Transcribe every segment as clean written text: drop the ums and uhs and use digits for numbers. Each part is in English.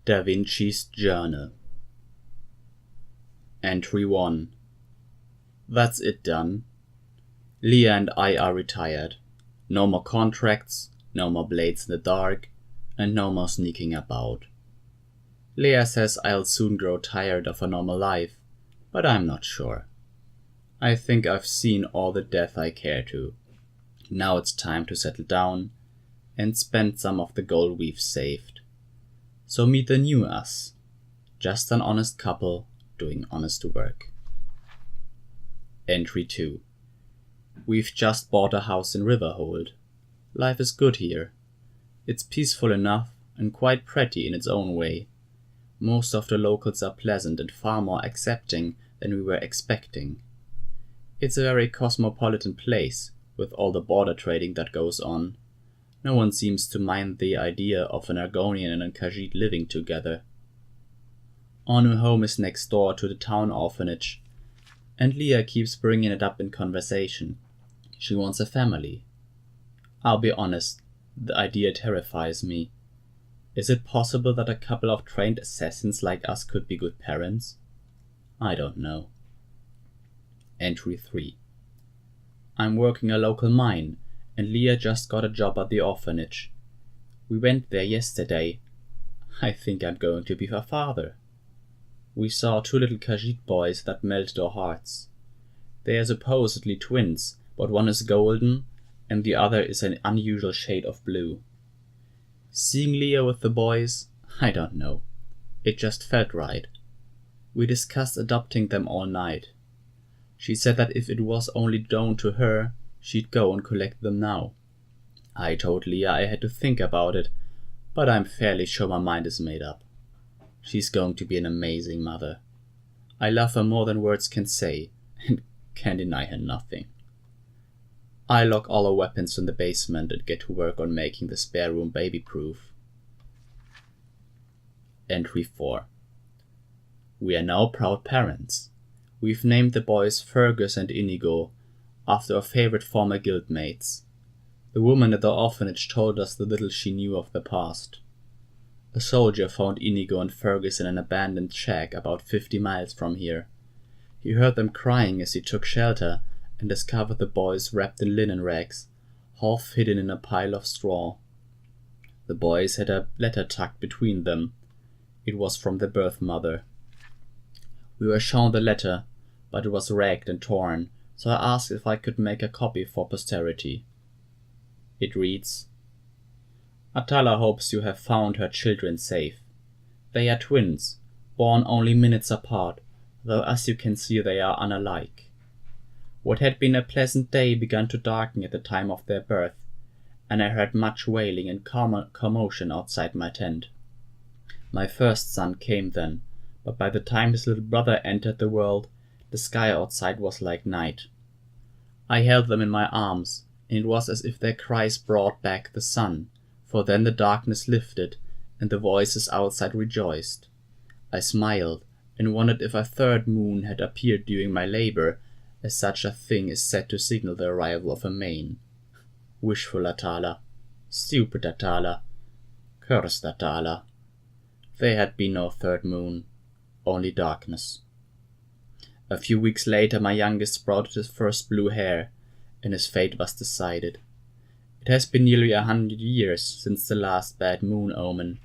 Da Vinci's Journal. Entry 1. That's it done. Leah and I are retired. No more contracts, no more blades in the dark, and no more sneaking about. Leah says I'll soon grow tired of a normal life, but I'm not sure. I think I've seen all the death I care to. Now it's time to settle down and spend some of the gold we've saved. So meet the new us. Just an honest couple doing honest work. Entry 2. We've just bought a house in Riverhold. Life is good here. It's peaceful enough and quite pretty in its own way. Most of the locals are pleasant and far more accepting than we were expecting. It's a very cosmopolitan place, with all the border trading that goes on. No one seems to mind the idea of an Argonian and a Khajiit living together. Our new home is next door to the town orphanage, and Leah keeps bringing it up in conversation. She wants a family. I'll be honest, the idea terrifies me. Is it possible that a couple of trained assassins like us could be good parents? I don't know. Entry 3. I'm working a local mine, and Leah just got a job at the orphanage. We went there yesterday. I think I'm going to be her father. We saw 2 little Khajiit boys that melted our hearts. They are supposedly twins, but one is golden and the other is an unusual shade of blue. Seeing Leah with the boys, I don't know. It just felt right. We discussed adopting them all night. She said that if it was only known to her, she'd go and collect them now. I told Leah I had to think about it, but I'm fairly sure my mind is made up. She's going to be an amazing mother. I love her more than words can say, and can deny her nothing. I lock all our weapons in the basement and get to work on making the spare room baby-proof. Entry 4. We are now proud parents. We've named the boys Fergus and Inigo, after our favorite former guildmates. The woman at the orphanage told us the little she knew of their past. A soldier found Inigo and Fergus in an abandoned shack about 50 miles from here. He heard them crying as he took shelter and discovered the boys wrapped in linen rags, half hidden in a pile of straw. The boys had a letter tucked between them. It was from their birth mother. We were shown the letter, but it was ragged and torn, so I asked if I could make a copy for posterity. It reads, Atala hopes you have found her children safe. They are twins, born only minutes apart, though as you can see they are unalike. What had been a pleasant day began to darken at the time of their birth, and I heard much wailing and commotion outside my tent. My first son came then, but by the time his little brother entered the world, the sky outside was like night. I held them in my arms, and it was as if their cries brought back the sun, for then the darkness lifted, and the voices outside rejoiced. I smiled, and wondered if a third moon had appeared during my labor, as such a thing is said to signal the arrival of a main. Wishful Atala, stupid Atala, cursed Atala. There had been no third moon, only darkness. A few weeks later my youngest sprouted his first blue hair, and his fate was decided. It has been nearly 100 years since the last bad moon omen,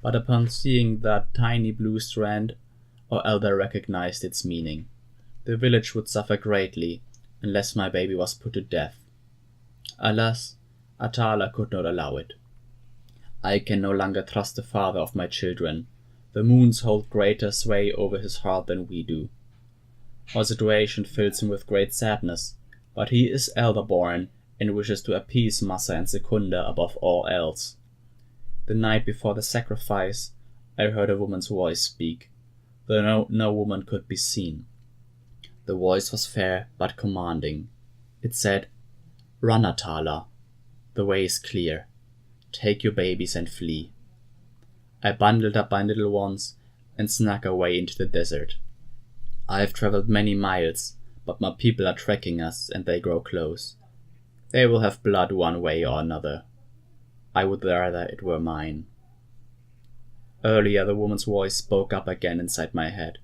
but upon seeing that tiny blue strand, our elder recognized its meaning. The village would suffer greatly unless my baby was put to death. Alas, Atala could not allow it. I can no longer trust the father of my children. The moons hold greater sway over his heart than we do. Our situation fills him with great sadness, but he is elder-born and wishes to appease Massa and Secunda above all else. The night before the sacrifice, I heard a woman's voice speak, though no woman could be seen. The voice was fair but commanding. It said, Run, Atala. The way is clear. Take your babies and flee. I bundled up my little ones and snuck away into the desert. I have traveled many miles, but my people are tracking us and they grow close. They will have blood one way or another. I would rather it were mine. Earlier the woman's voice spoke up again inside my head.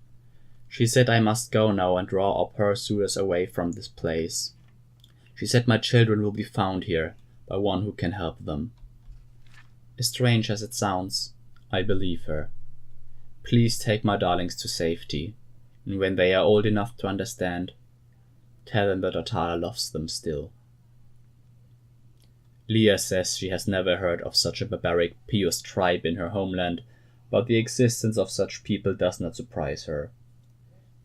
She said I must go now and draw our pursuers away from this place. She said my children will be found here by one who can help them. As strange as it sounds, I believe her. Please take my darlings to safety, and when they are old enough to understand, tell them that Atala loves them still. Leah says she has never heard of such a barbaric pious tribe in her homeland, but the existence of such people does not surprise her.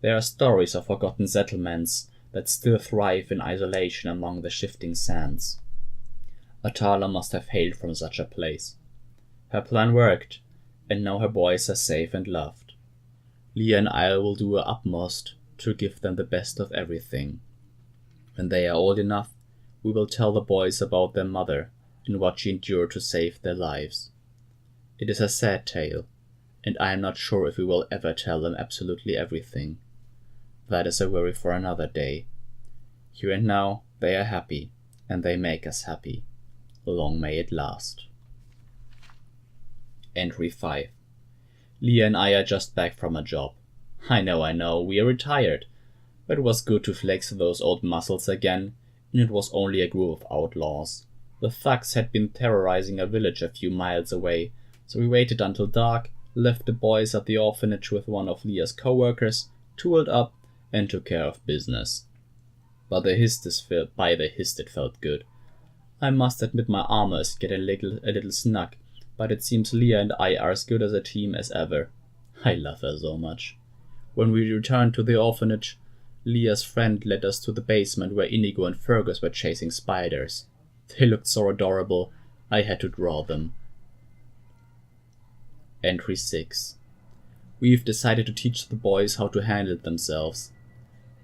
There are stories of forgotten settlements that still thrive in isolation among the shifting sands. Atala must have hailed from such a place. Her plan worked, and now her boys are safe and loved. Leah and I will do our utmost to give them the best of everything. When they are old enough, we will tell the boys about their mother and what she endured to save their lives. It is a sad tale, and I am not sure if we will ever tell them absolutely everything. That is a worry for another day. Here and now they are happy, and they make us happy. Long may it last. Entry 5. Leah and I are just back from a job. I know, we are retired. But it was good to flex those old muscles again, and it was only a group of outlaws. The thugs had been terrorizing a village a few miles away, so we waited until dark, left the boys at the orphanage with one of Leah's co-workers, tooled up, and took care of business. By the hist it felt good. I must admit my armor is getting a little snug, but it seems Leah and I are as good as a team as ever. I love her so much. When we returned to the orphanage, Leah's friend led us to the basement where Inigo and Fergus were chasing spiders. They looked so adorable, I had to draw them. Entry 6. We've decided to teach the boys how to handle themselves.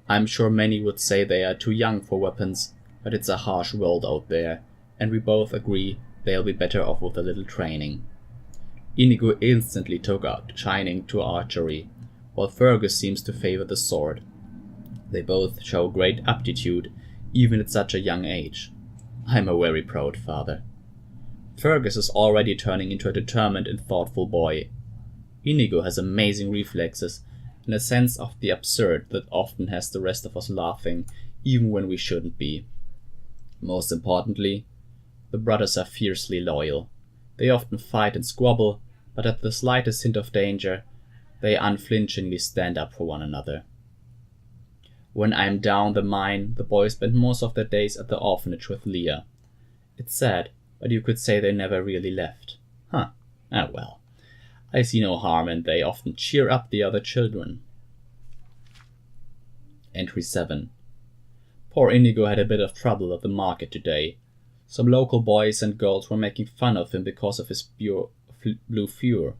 I'm sure many would say they are too young for weapons, but it's a harsh world out there, and we both agree they'll be better off with a little training. Inigo instantly took out shining to archery, while Fergus seems to favor the sword. They both show great aptitude, even at such a young age. I'm a very proud father. Fergus is already turning into a determined and thoughtful boy. Inigo has amazing reflexes and a sense of the absurd that often has the rest of us laughing, even when we shouldn't be. Most importantly, the brothers are fiercely loyal. They often fight and squabble, but at the slightest hint of danger, they unflinchingly stand up for one another. When I'm down the mine, the boys spend most of their days at the orphanage with Leah. It's sad, but you could say they never really left. Ah well. I see no harm, and they often cheer up the other children. Entry 7. Poor Inigo had a bit of trouble at the market today. Some local boys and girls were making fun of him because of his blue fur.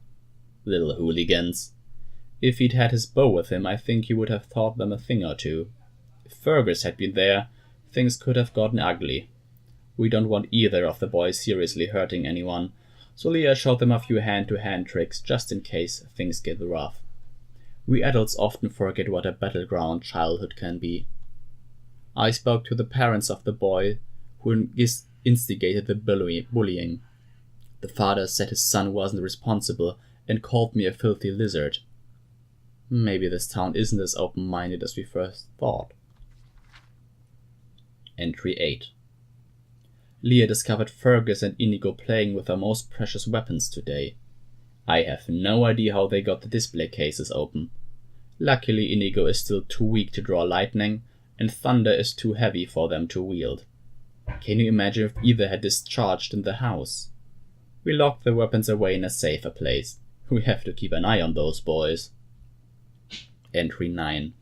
Little hooligans. If he'd had his bow with him, I think he would have taught them a thing or two. If Fergus had been there, things could have gotten ugly. We don't want either of the boys seriously hurting anyone, so Leah showed them a few hand-to-hand tricks just in case things get rough. We adults often forget what a battleground childhood can be. I spoke to the parents of the boy who instigated the bullying. The father said his son wasn't responsible and called me a filthy lizard. Maybe this town isn't as open-minded as we first thought. Entry 8. Leah discovered Fergus and Inigo playing with their most precious weapons today. I have no idea how they got the display cases open. Luckily, Inigo is still too weak to draw lightning, and thunder is too heavy for them to wield. Can you imagine if either had discharged in the house? We locked the weapons away in a safer place. We have to keep an eye on those boys. Entry 9.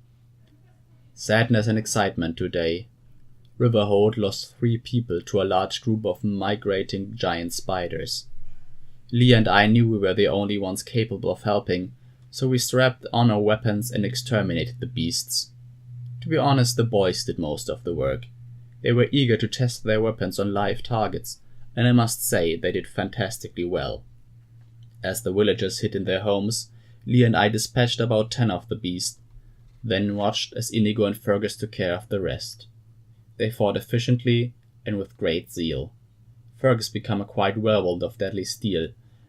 Sadness and excitement today. Riverhold lost 3 people to a large group of migrating giant spiders. Leah and I knew we were the only ones capable of helping, so we strapped on our weapons and exterminated the beasts. To be honest, the boys did most of the work. They were eager to test their weapons on live targets, and I must say they did fantastically well. As the villagers hid in their homes, Leah and I dispatched about 10 of the beasts, then watched as Inigo and Fergus took care of the rest. They fought efficiently and with great zeal. Fergus became a quite whirlwind of deadly steel,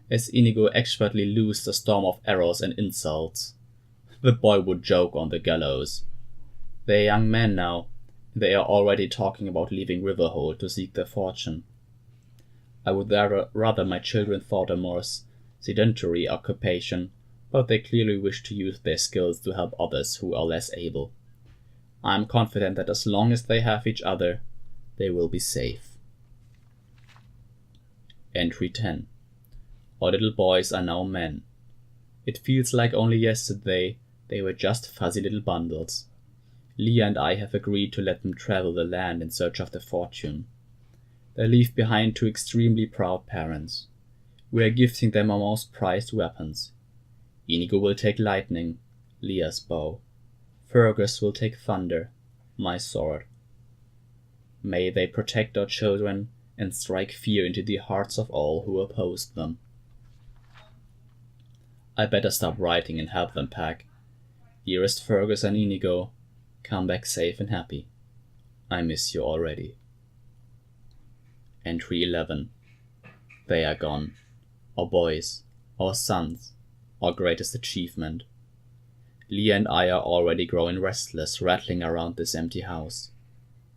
as Inigo expertly loosed a storm of arrows and insults. The boy would joke on the gallows. They are young men now. They are already talking about leaving Riverhold to seek their fortune. I would rather my children thought a more sedentary occupation, but they clearly wish to use their skills to help others who are less able. I am confident that as long as they have each other, they will be safe. Entry 10. Our little boys are now men. It feels like only yesterday they were just fuzzy little bundles. Leah and I have agreed to let them travel the land in search of their fortune. They leave behind two extremely proud parents. We are gifting them our most prized weapons. Inigo will take lightning, Leah's bow. Fergus will take thunder, my sword. May they protect our children and strike fear into the hearts of all who oppose them. I better stop writing and help them pack. Dearest Fergus and Inigo, come back safe and happy. I miss you already. Entry 11. They are gone. Our boys, our sons, our greatest achievement. Leah and I are already growing restless, rattling around this empty house.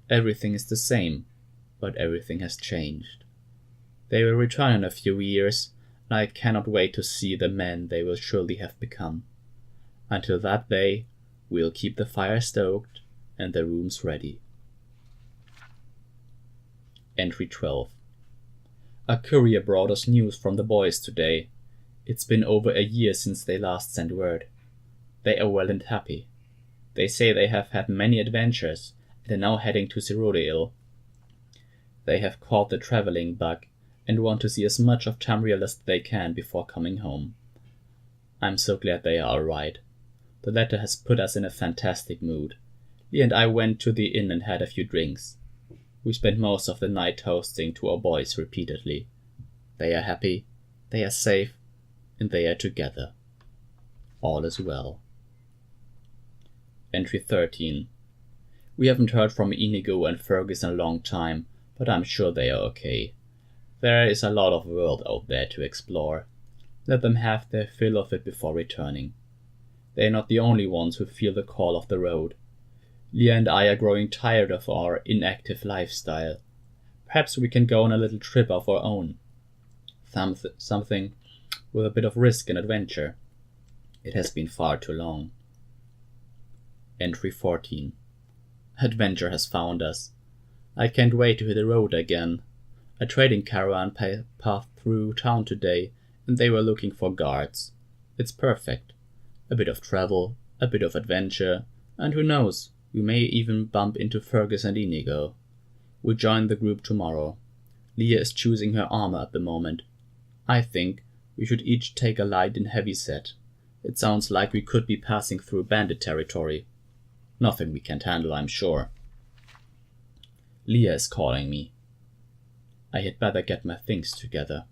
Everything is the same, but everything has changed. They will return in a few years, and I cannot wait to see the men they will surely have become. Until that day, we'll keep the fire stoked and the rooms ready. Entry 12. A courier brought us news from the boys today. It's been over a year since they last sent word. They are well and happy. They say they have had many adventures and are now heading to Cyrodiil. They have caught the traveling bug and want to see as much of Tamriel as they can before coming home. I'm so glad they are alright. The letter has put us in a fantastic mood. Lee and I went to the inn and had a few drinks. We spent most of the night toasting to our boys repeatedly. They are happy, they are safe, and they are together. All is well. Entry 13. We haven't heard from Inigo and Fergus in a long time, but I'm sure they are okay. There is a lot of world out there to explore. Let them have their fill of it before returning. They are not the only ones who feel the call of the road. Leah and I are growing tired of our inactive lifestyle. Perhaps we can go on a little trip of our own. Something with a bit of risk and adventure. It has been far too long. Entry 14. Adventure has found us. I can't wait to hit the road again. A trading caravan passed through town today, and they were looking for guards. It's perfect. A bit of travel, a bit of adventure, and who knows, we may even bump into Fergus and Inigo. We'll join the group tomorrow. Leah is choosing her armor at the moment. I think we should each take a light and heavy set. It sounds like we could be passing through bandit territory. Nothing we can't handle, I'm sure. Leah is calling me. I had better get my things together.